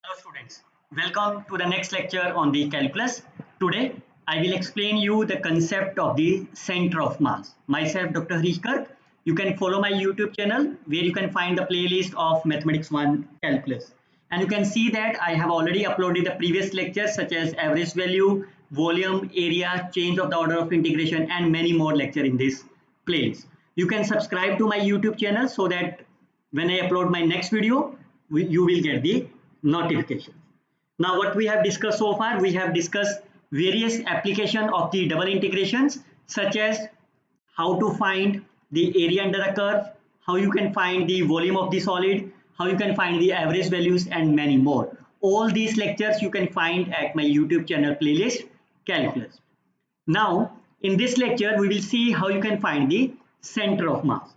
Hello students, welcome to the next lecture on the calculus. Today I will explain you the concept of the center of mass. Myself Dr. Harish Garg. You can follow my YouTube channel where you can find the playlist of Mathematics 1 calculus. And you can see that I have already uploaded the previous lectures such as average value, volume, area, change of the order of integration and many more lecture in this playlist. You can subscribe to my YouTube channel so that when I upload my next video, you will get the notification. Now what we have discussed so far, we have discussed various application of the double integrations such as how to find the area under the curve, how you can find the volume of the solid, how you can find the average values and many more. All these lectures you can find at my YouTube channel playlist calculus. Now in this lecture we will see how you can find the center of mass.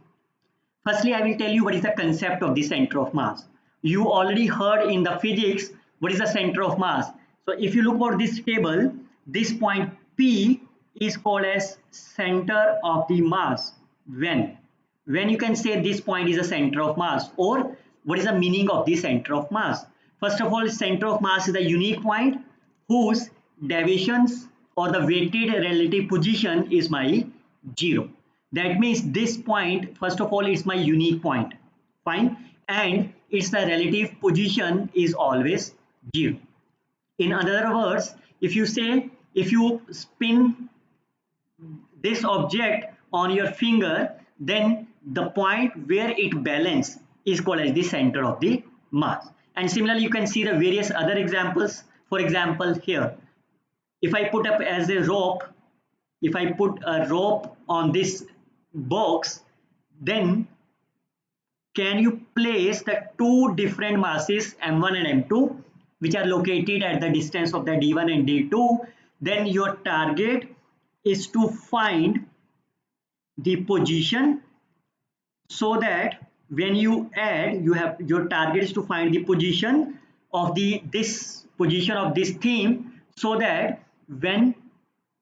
Firstly, I will tell you what is the concept of the center of mass. You already heard in the physics what is the center of mass. So if you look at this table, this point P is called as center of the mass. When you can say this point is the center of mass, or what is the meaning of the center of mass? First of all, center of mass is a unique point whose deviations or the weighted relative position is my 0. That means this point, first of all, is my unique point. Fine. And its the relative position is always 0. In other words, if you spin this object on your finger, then the point where it balances is called as the center of the mass. And similarly, you can see the various other examples. For example, here, if I put up as a rope, if I put a rope on this box, then can you place the two different masses m1 and m2 which are located at the distance of the d1 and d2? Then your target is to find the position, so that when you add, you have your target is to find the position of this position of this theme, so that when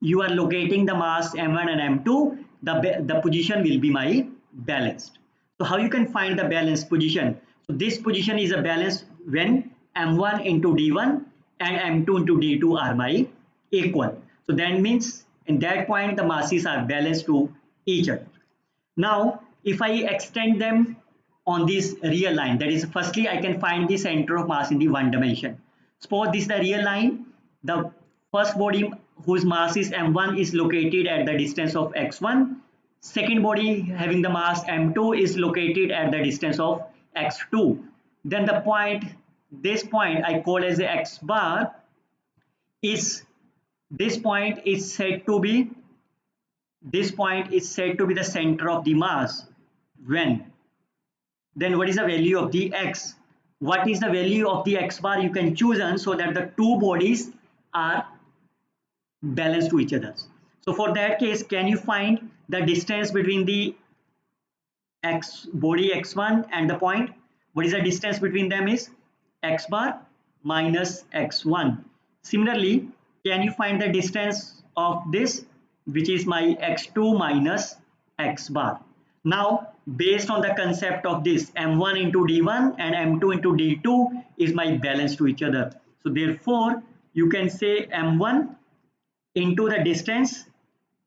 you are locating the mass m1 and m2, the position will be my balanced. So how you can find the balanced position? So this position is a balance when m1 into d1 and m2 into d2 are my equal. So that means in that point the masses are balanced to each other. Now if I extend them on this real line, that is, firstly I can find the center of mass in the one dimension. Suppose this is the real line. The first body whose mass is m1 is located at the distance of x1. Second body having the mass m2 is located at the distance of x2. Then this point I call as the x bar, is this point is said to be the center of the mass. When? Then what is the value of the x? What is the value of the x bar? You can choose on, so that the two bodies are balanced to each other. So for that case, can you find the distance between the body x1 and the point? What is the distance between them? Is x bar minus x1. Similarly, can you find the distance of this, which is my x2 minus x bar? Now based on the concept of this, m1 into d1 and m2 into d2 is my balance to each other. So therefore you can say m1 into the distance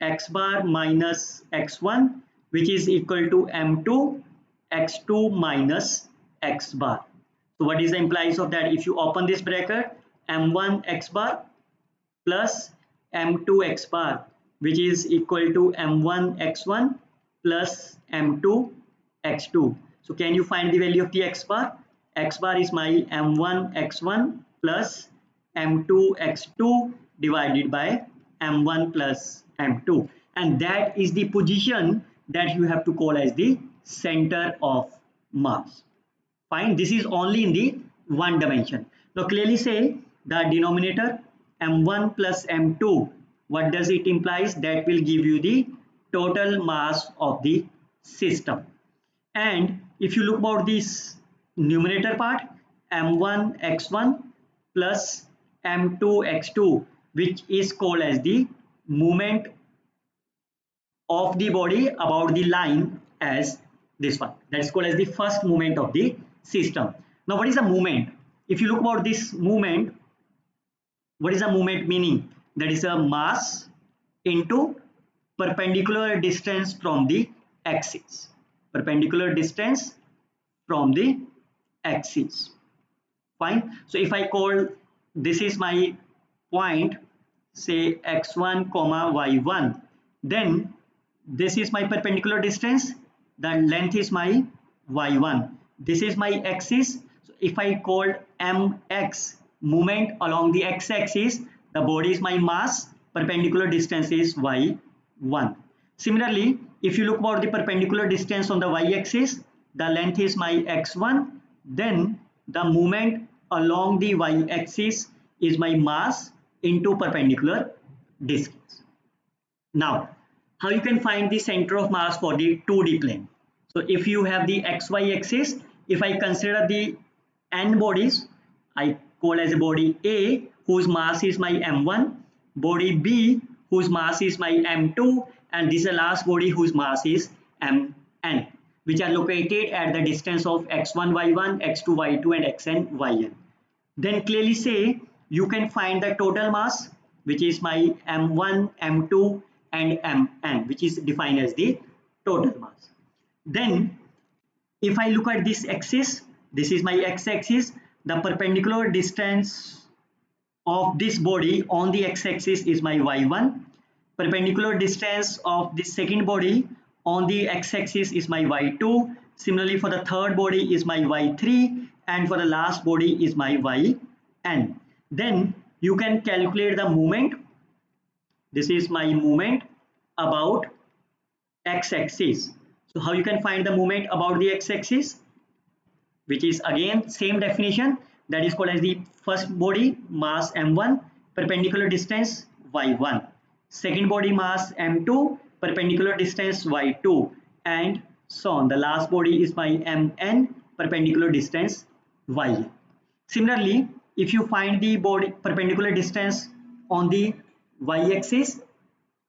x bar minus x1, which is equal to m2 x2 minus x bar. So what is the implies of that? If you open this bracket, m1 x bar plus m2 x bar, which is equal to m1 x1 plus m2 x2. So can you find the value of the x bar? X bar is my m1 x1 plus m2 x2 divided by m1 plus m2, and that is the position that you have to call as the center of mass. Fine, this is only in the one dimension. Now clearly say the denominator m1 plus m2, what does it implies? That will give you the total mass of the system. And if you look about this numerator part, m1 x1 plus m2 x2, which is called as the movement of the body about the line, as this one, that is called as the first movement of the system. Now what is the movement? if you look about this movement, what is the movement meaning? That is a mass into perpendicular distance from the axis. Perpendicular distance from the axis. Fine. So if I call this is my point, say x1 comma y1, then this is my perpendicular distance, the length is my y1, this is my axis. So if I call mx, movement along the x-axis, the body is my mass, perpendicular distance is y1. Similarly, if you look about the perpendicular distance on the y-axis, the length is my x1, then the movement along the y-axis is my mass into perpendicular distance. Now, how you can find the center of mass for the 2D plane? So if you have the xy axis, if I consider the n bodies, I call as a body A whose mass is my m1, body B whose mass is my m2, and this is the last body whose mass is mn, which are located at the distance of x1 y1, x2 y2, and xn yn. Then clearly say you can find the total mass, which is my m1, m2, and mn, which is defined as the total mass. Then if I look at this axis, this is my x-axis, the perpendicular distance of this body on the x-axis is my y1, perpendicular distance of the second body on the x-axis is my y2, similarly for the third body is my y3, and for the last body is my yn. Then you can calculate the moment. This is my moment about x-axis. So how you can find the moment about the x-axis, which is again same definition, that is called as the first body mass m1, perpendicular distance y1, second body mass m2, perpendicular distance y2, and so on. The last body is my mn, perpendicular distance y. Similarly, if you find the body perpendicular distance on the y-axis,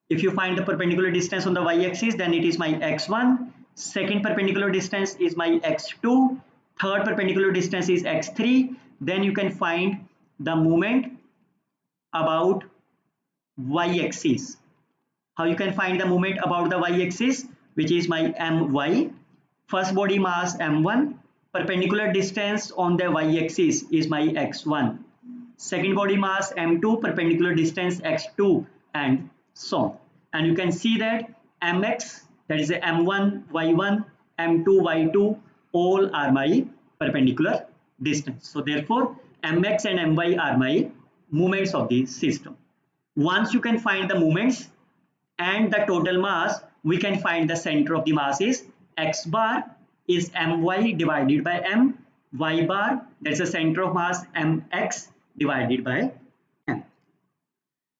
if you find the perpendicular distance on the y-axis, then it is my x1, second perpendicular distance is my x2, third perpendicular distance is x3, then you can find the moment about y-axis. How you can find the moment about the y-axis, which is my my, first body mass m1, perpendicular distance on the y-axis is my x1, second body mass m2, perpendicular distance x2, and so on. And you can see that mx, that is a m1 y1, m2 y2, all are my perpendicular distance. So therefore mx and my are my moments of the system. Once you can find the moments and the total mass, we can find the center of the mass is x bar is my divided by m, y bar, that's the center of mass, mx divided by m.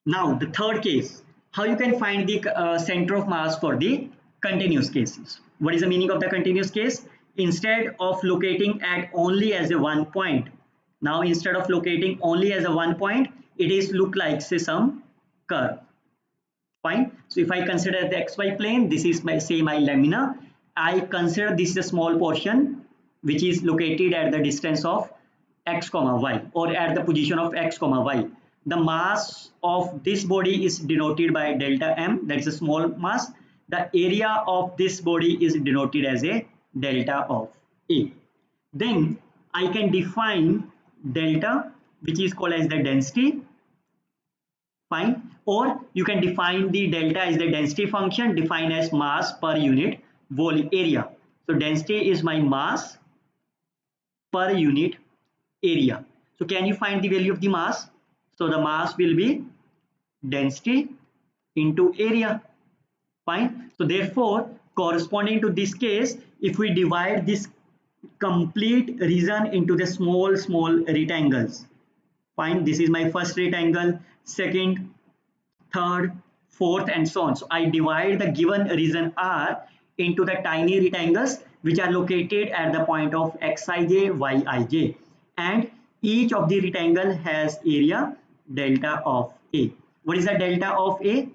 Now the third case, how you can find the center of mass for the continuous cases. What is the meaning of the continuous case? Instead of locating at only as a one point, now instead of locating only as a one point, it is look like say some curve. Fine. So if I consider the xy plane, this is my say my lamina, I consider this is a small portion which is located at the distance of x comma y, or at the position of x comma y. The mass of this body is denoted by delta m, that is a small mass. The area of this body is denoted as a delta of A. Then I can define delta, which is called as the density. Fine. Or you can define the delta as the density function defined as mass per unit volume area. So density is my mass per unit area. So can you find the value of the mass? So the mass will be density into area. Fine. So therefore, corresponding to this case, if we divide this complete region into the small rectangles, fine, this is my first rectangle, second, third, fourth, and so on. So I divide the given region R into the tiny rectangles which are located at the point of xij, yij, and each of the rectangle has area delta of A. What is the delta of A?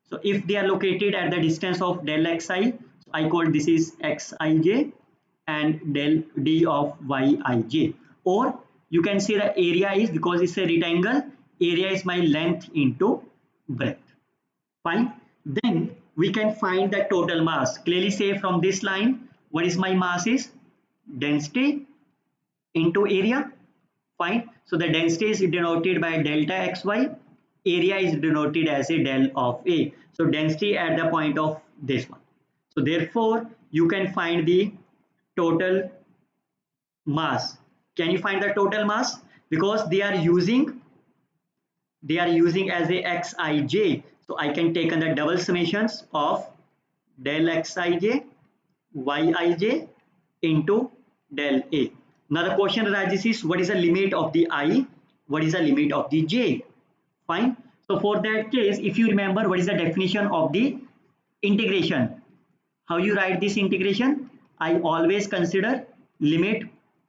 So if they are located at the distance of del xi, I call this is xij, and del d of yij. Or you can see the area is, because it's a rectangle, area is my length into breadth. Fine. Then we can find the total mass. Clearly say from this line, what is my mass is density into area. Fine. So the density is denoted by delta xy. Area is denoted as a del of A. So density at the point of this one. So therefore, you can find the total mass. Can you find the total mass? Because they are using as a xij. So I can take on the double summations of del xij yij into del A. Now the question arises is, what is the limit of the I? What is the limit of the j? Fine. So for that case, if you remember, what is the definition of the integration? How you write this integration? I always consider limit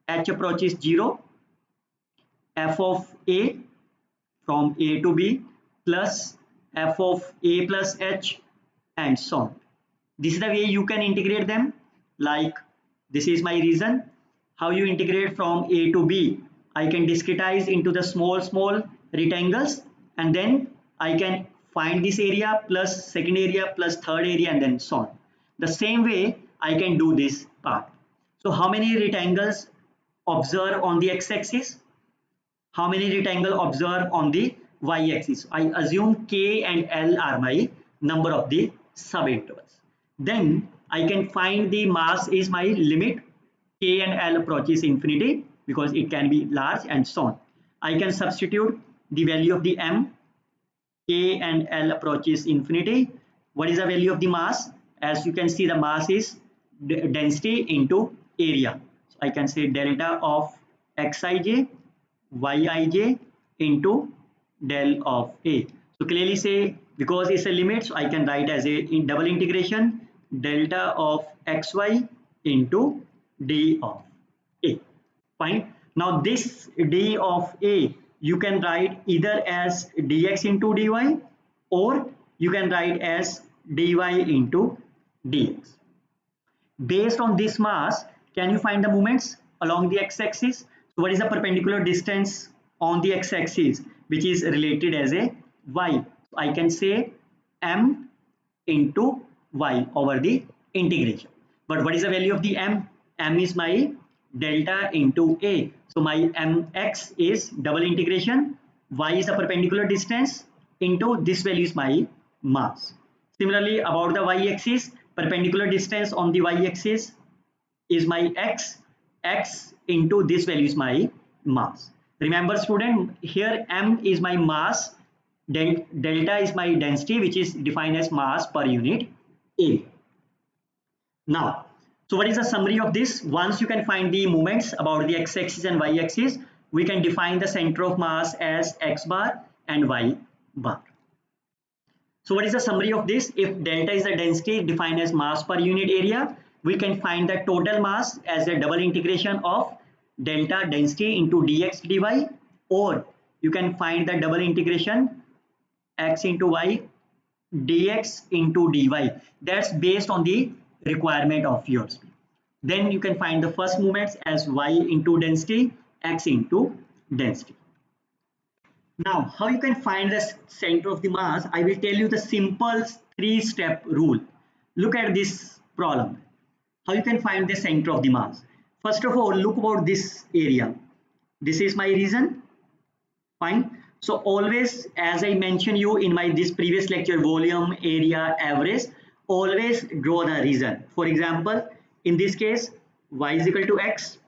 h approaches 0, f of a from a to b plus f of a plus h and so on. This is the way you can integrate them. Like this is my reason. How you integrate from a to b? I can discretize into the small rectangles, and then I can find this area plus second area plus third area and then so on. The same way I can do this part. So how many rectangles observe on the x-axis? How many rectangle observe on the y-axis? I assume k and l are my number of the subintervals. Then I can find the mass is my limit k and l approaches infinity, because it can be large and so on. I can substitute the value of the m, k and l approaches infinity. What is the value of the mass? As you can see, the mass is density into area. So I can say delta of xij yij into del of A. So clearly say, because it's a limit, so I can write as a double integration delta of xy into d of A. Fine. Now this d of A you can write either as dx into dy, or you can write as dy into dx. Based on this mass, can you find the moments along the x-axis? So what is the perpendicular distance on the x-axis which is related as a y? So I can say m into y over the integration. But what is the value of the m? M is my delta into a. So my mx is double integration, y is the perpendicular distance into this value is my mass. Similarly, about the y-axis, perpendicular distance on the y-axis is my x into this value is my mass. Remember student, here m is my mass, delta is my density, which is defined as mass per unit area. Now, so what is the summary of this? Once you can find the moments about the x-axis and y-axis, we can define the center of mass as x bar and y bar. So what is the summary of this? If delta is the density defined as mass per unit area, we can find the total mass as a double integration of delta density into dx dy, or you can find the double integration x into y dx into dy. That's based on the requirement of yours. Then you can find the first moments as y into density, x into density. Now, how you can find the center of the mass? I will tell you the simple 3-step rule. Look at this problem. How you can find the center of the mass? First of all, look about this area. This is my region. Fine. So always, as I mentioned you in my this previous lecture, volume, area, average, always draw the region. For example, in this case, y is equal to x.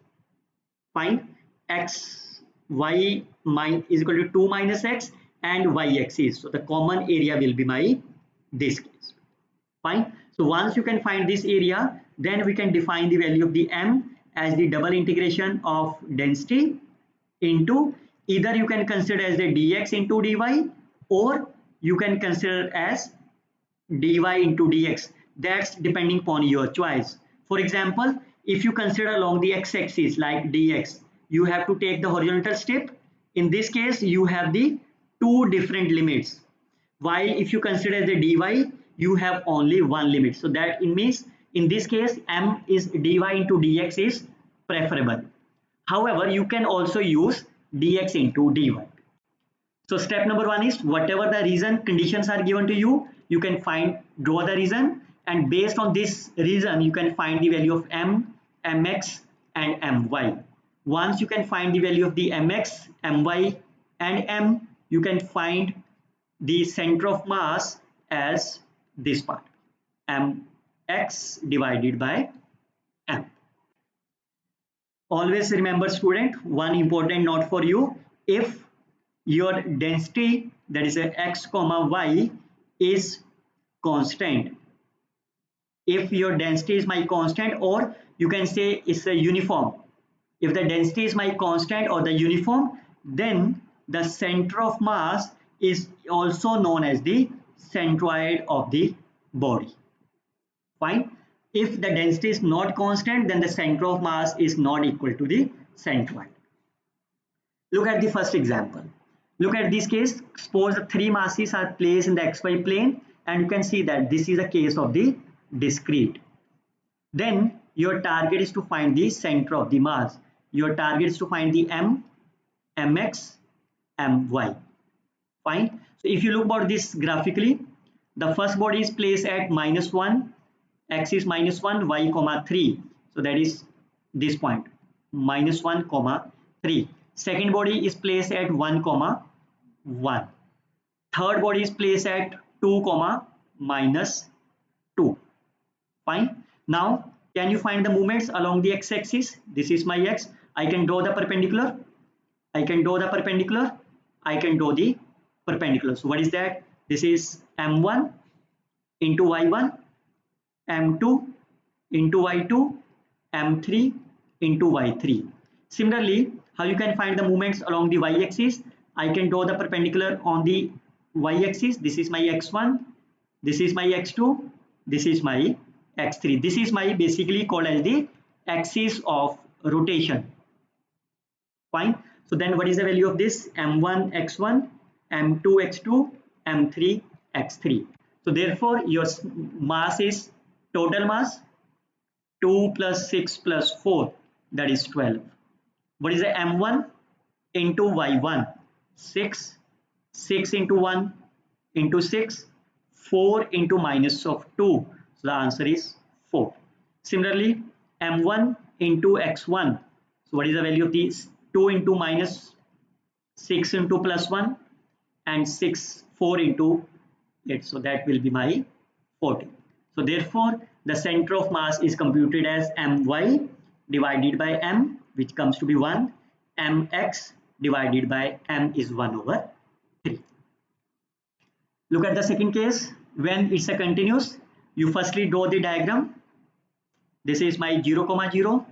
Fine. X, y is equal to 2 minus x, and y-axis. So the common area will be my this case. Fine. So once you can find this area, then we can define the value of the m as the double integration of density into, either you can consider as the dx into dy, or you can consider as dy into dx. That's depending upon your choice. For example, if you consider along the x-axis like dx, you have to take the horizontal step. In this case, you have the two different limits, while if you consider the dy, you have only one limit. So that it means in this case, m is dy into dx is preferable. However, you can also use dx into dy. So step number one is whatever the reason conditions are given to you, you can draw the reason, and based on this reason, you can find the value of m, mx, and my. Once you can find the value of the mx, my, and m, you can find the center of mass as this part, mx divided by m. Always remember, student, one important note for you: if your density, that is a x comma y, is constant, if your density is my constant, or you can say it's a uniform, if the density is my constant or the uniform, then the center of mass is also known as the centroid of the body. Fine. If the density is not constant, then the center of mass is not equal to the centroid. Look at the first example. Look at this case. Suppose the three masses are placed in the xy plane, and you can see that this is a case of the discrete. Then your target is to find the center of the mass. Your target is to find the m, mx, my. Fine. So if you look about this graphically, the first body is placed at -1, x is -1, y comma 3. So that is this point, -1 comma 3. Second body is placed at 1 comma 1. Third body is placed at 2 comma -2. Fine. Now can you find the movements along the x-axis? This is my x. I can draw the perpendicular. I can draw the perpendicular. I can draw the perpendicular. So what is that? This is m1 into y1, m2 into y2, m3 into y3. Similarly, how you can find the movements along the y-axis? I can draw the perpendicular on the y-axis. This is my x1, this is my x2, this is my x3. This is my basically called as the axis of rotation. Fine. So then what is the value of this? m1 x1, m2 x2, m3 x3. So therefore your mass is total mass 2 plus 6 plus 4, that is 12. What is the m1 into y1? 6, 6 into 1 into 6, 4 into minus of 2. So the answer is 4. Similarly, m1 into x1. So what is the value of these? 2 into minus, 6 into plus 1, and 6, 4 into 8. So that will be my 40. So therefore, the center of mass is computed as my divided by m, which comes to be 1. mx divided by m is 1 over 3. Look at the second case. When it's a continuous, you firstly draw the diagram. This is my 0 comma 0,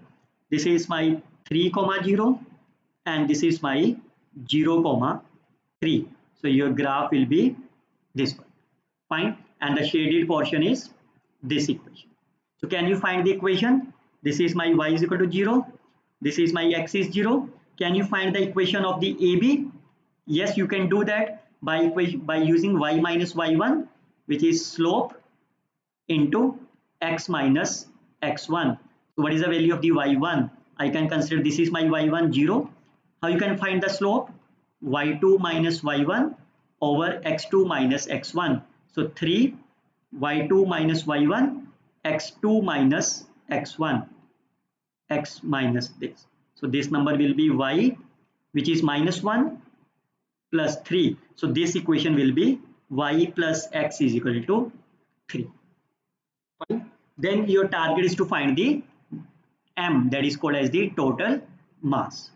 this is my 3 comma 0, and this is my 0 comma 3. So your graph will be this one. Fine. And the shaded portion is this equation. So can you find the equation? This is my y is equal to 0, this is my x is 0. Can you find the equation of the AB? Yes, you can do that by using y minus y1, which is slope, into x minus x1. So what is the value of the y1? I can consider this is my y1 0. How you can find the slope? y2 minus y1 over x2 minus x1. So 3 y2 minus y1, x2 minus x1, x minus this. So this number will be y, which is -1 plus 3. So this equation will be y plus x is equal to 3. Fine. Then your target is to find the m, that is called as the total mass.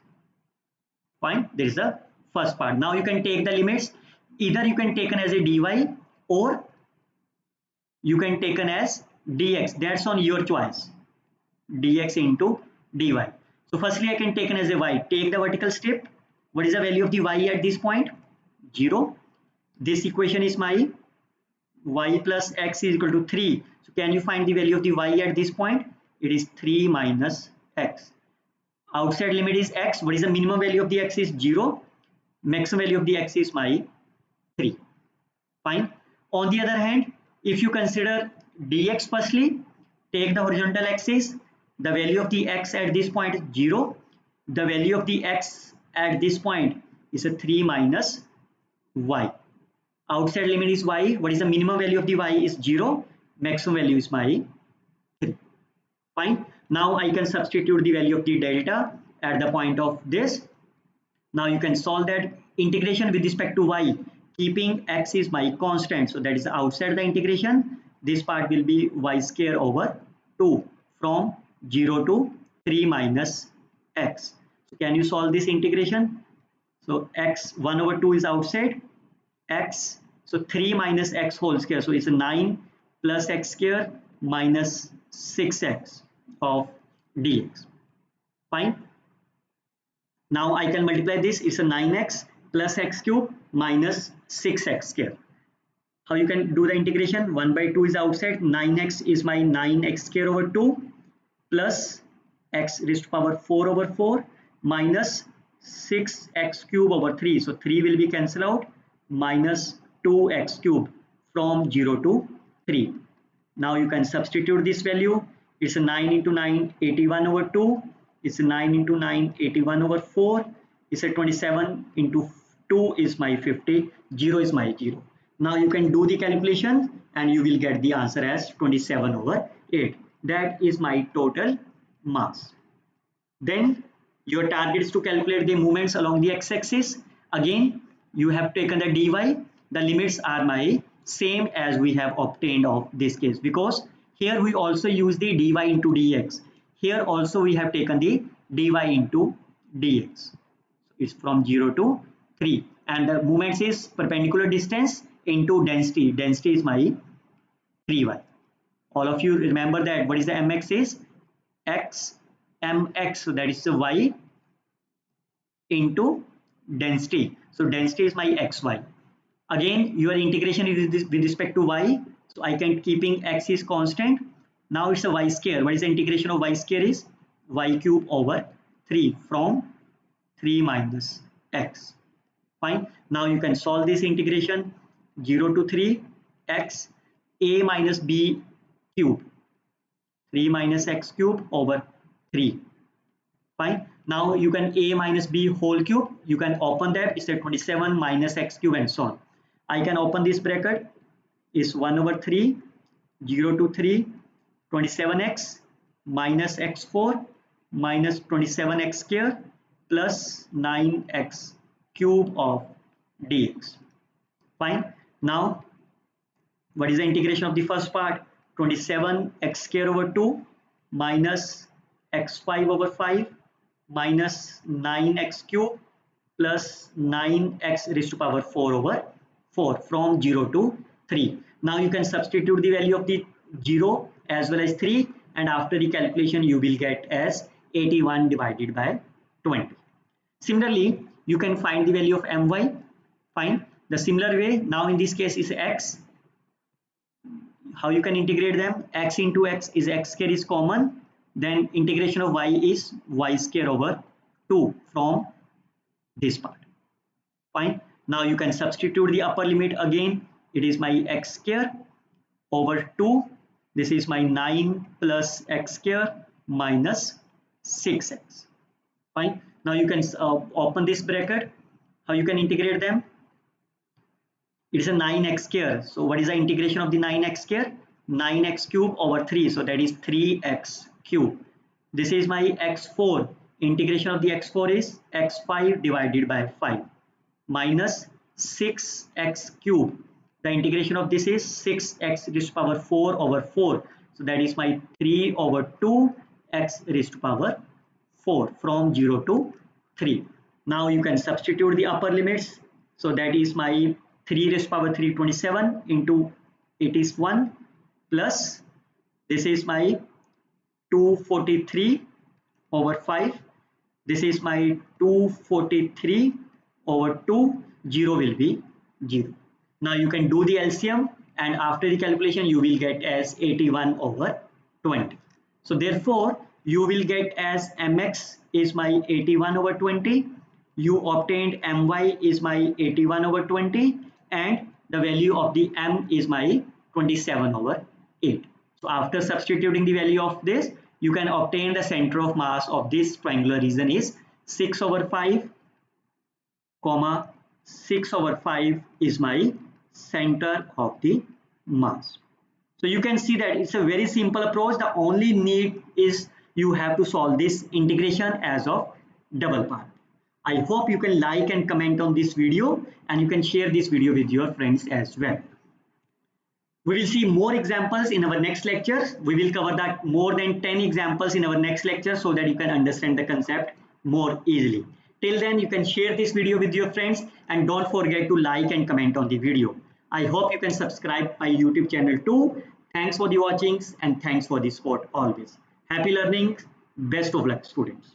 Fine. There is the first part. Now you can take the limits. Either you can take as a dy, or you can take as dx. That's on your choice. Dx into dy. So firstly I can take as a y. Take the vertical strip. What is the value of the y at this point? 0. This equation is my y plus x is equal to 3. So can you find the value of the y at this point? It is 3 minus x. Outside limit is x. What is the minimum value of the x? Is 0. Maximum value of the x is my 3. Fine. On the other hand, if you consider dx firstly, take the horizontal axis. The value of the x at this point is 0. the value of the x at this point is a 3 minus y. Outside limit is y. What is the minimum value of the y is 0. Maximum value is my 3. Fine. Now I can substitute the value of the delta at the point of this. Now you can solve that integration with respect to y, keeping x is my constant. So that is outside the integration. This part will be y square over 2 from 0 to 3 minus x. So can you solve this integration? So x 1 over 2 is outside. X, so 3 minus x whole square. So it's a 9 plus x square minus 6x of dx. Fine. Now I can multiply this. It's a 9x plus x cube minus 6x square. How you can do the integration? 1 by 2 is outside. 9x is my 9x square over 2 plus x raised to power 4 over 4 minus 6x cube over 3. So 3 will be cancelled out, minus 2x cube from 0 to 3. Now you can substitute this value. It's a 9 into 9, 81 over 2. It's a 9 into 9, 81 over 4. It's a 27 into 2 is my 50. 0 is my 0. Now you can do the calculation and you will get the answer as 27 over 8. That is my total mass. Then your target is to calculate the movements along the x-axis. Again, you have taken the dy. The limits are my same as we have obtained of this case, because here we also use the dy into dx. Here also we have taken the dy into dx. It's from 0 to 3, and the movements is perpendicular distance into density. Density is my 3y. All of you remember that what is the mx is x mx, so that is the y into density. So density is my xy. Again, your integration is with respect to y. So I can keeping x is constant. Now it's a y square. What is the integration of y square is y cube over 3 from 3 minus x. Fine. Now you can solve this integration. 0 to 3 x a minus b cube, 3 minus x cube over 3. Fine. Now you can a minus b whole cube. You can open that. It's a 27 minus x cube and so on. I can open this bracket. Is 1 over 3, 0 to 3, 27x minus x4 minus 27x square plus 9x cube of dx. Fine. Now what is the integration of the first part? 27x square over 2 minus x5 over 5 minus 9x cube plus 9x raised to power 4 over 4 from 0 to 3. Now you can substitute the value of the 0 as well as 3, and after the calculation you will get as 81 divided by 20. Similarly, you can find the value of my. Fine. The similar way, now in this case is x. How you can integrate them? X into x is x square is common. Then integration of y is y square over 2 from this part. Fine. Now you can substitute the upper limit again. It is my x square over 2. This is my 9 plus x square minus 6x. Fine. Now you can open this bracket. How you can integrate them? It is a 9x square. So what is the integration of the 9x square? 9x cube over 3. So that is 3x cube. This is my x4. Integration of the x4 is x5 divided by 5 minus 6x cube. The integration of this is 6x raised to power 4 over 4. So that is my 3 over 2 x raised to power 4 from 0 to 3. Now you can substitute the upper limits. So that is my 3 raised to power 3 27 into it is 1 plus this is my 243 over 5. This is my 243 over 2. 0 will be 0. Now you can do the LCM, and after the calculation you will get as 81 over 20. So therefore you will get as mx is my 81 over 20. You obtained my is my 81 over 20, and the value of the m is my 27 over 8. So after substituting the value of this, you can obtain the center of mass of this triangular region is 6 over 5 comma 6 over 5 is my center of the mass. So you can see that it's a very simple approach. The only need is you have to solve this integration as of double part. I hope you can like and comment on this video, and you can share this video with your friends as well. We will see more examples in our next lecture. We will cover that more than 10 examples in our next lecture so that you can understand the concept more easily. Till then, you can share this video with your friends and don't forget to like and comment on the video. I hope you can subscribe my YouTube channel too. Thanks for the watchings and thanks for the support always. Happy learning. Best of luck, students.